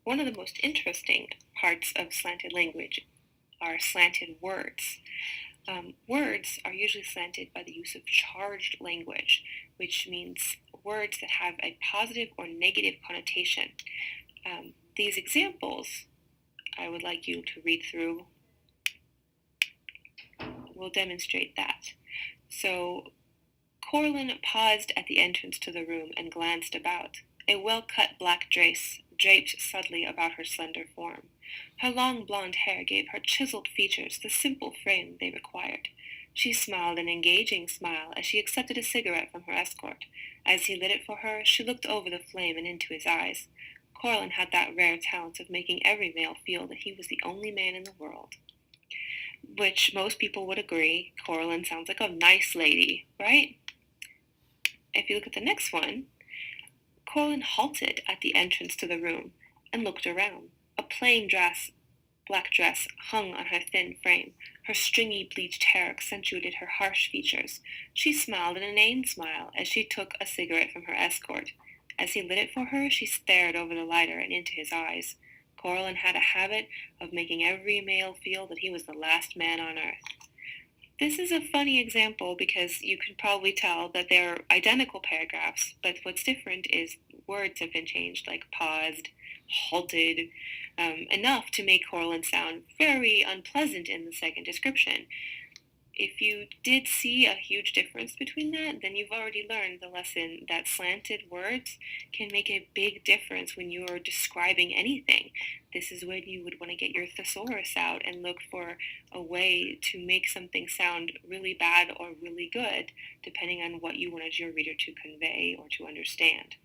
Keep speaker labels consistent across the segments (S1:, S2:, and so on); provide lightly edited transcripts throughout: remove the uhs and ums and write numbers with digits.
S1: One of the most interesting parts of slanted language are slanted words. Words are usually slanted by the use of charged language, which means words that have a positive or negative connotation. These examples I would like you to read through will demonstrate that. So, Corlin paused at the entrance to the room and glanced about. A well-cut black dress draped subtly about her slender form. Her long blonde hair gave her chiseled features the simple frame they required. She smiled an engaging smile as she accepted a cigarette from her escort. As he lit it for her, she looked over the flame and into his eyes. Corlin had that rare talent of making every male feel that he was the only man in the world. Which most people would agree, Corlin sounds like a nice lady, right? If you look at the next one, Corlin halted at the entrance to the room and looked around. A plain black dress hung on her thin frame. Her stringy bleached hair accentuated her harsh features. She smiled an inane smile as she took a cigarette from her escort. As he lit it for her, she stared over the lighter and into his eyes. Corlin had a habit of making every male feel that he was the last man on earth. This is a funny example because you can probably tell that they're identical paragraphs, but what's different is words have been changed, like paused, halted, enough to make Corlin sound very unpleasant in the second description. If you did see a huge difference between that, then you've already learned the lesson that slanted words can make a big difference when you're describing anything. This is when you would want to get your thesaurus out and look for a way to make something sound really bad or really good, depending on what you wanted your reader to convey or to understand.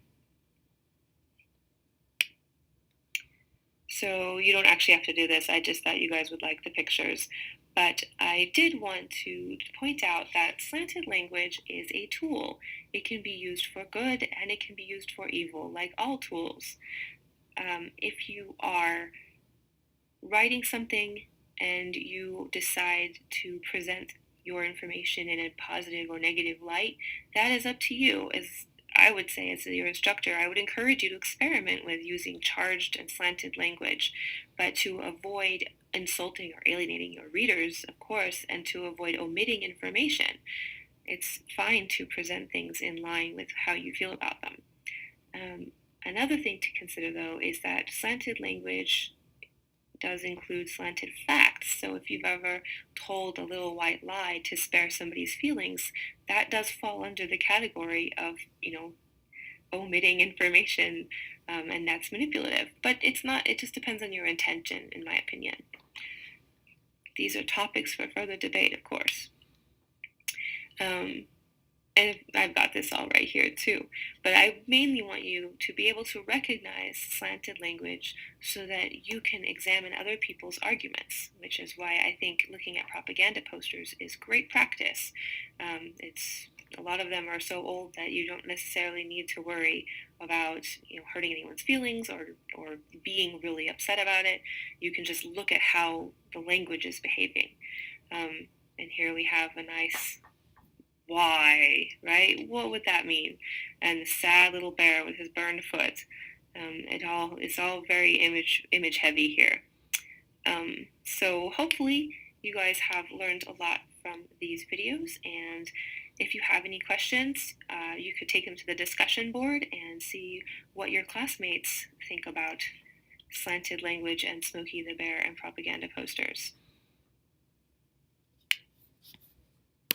S1: So you don't actually have to do this. I just thought you guys would like the pictures. But I did want to point out that slanted language is a tool. It can be used for good and it can be used for evil, like all tools. If you are writing something and you decide to present your information in a positive or negative light, that is up to you. As I would say, as your instructor, I would encourage you to experiment with using charged and slanted language, but to avoid insulting or alienating your readers, of course, and to avoid omitting information. It's fine to present things in line with how you feel about them. Another thing to consider, though, is that slanted language does include slanted facts. So if you've ever told a little white lie to spare somebody's feelings, that does fall under the category of, omitting information, and that's manipulative. But it's not, it just depends on your intention, in my opinion. These are topics for further debate, of course. And I've got this all right here too, but I mainly want you to be able to recognize slanted language so that you can examine other people's arguments, which is why I think looking at propaganda posters is great practice. It's a lot of them are so old that you don't necessarily need to worry about hurting anyone's feelings or being really upset about it. You can just look at how the language is behaving. And here we have a nice why, right? What would that mean? And the sad little bear with his burned foot. It's all very image heavy here. So hopefully you guys have learned a lot from these videos, and if you have any questions, you could take them to the discussion board and see what your classmates think about slanted language and Smokey the Bear and propaganda posters.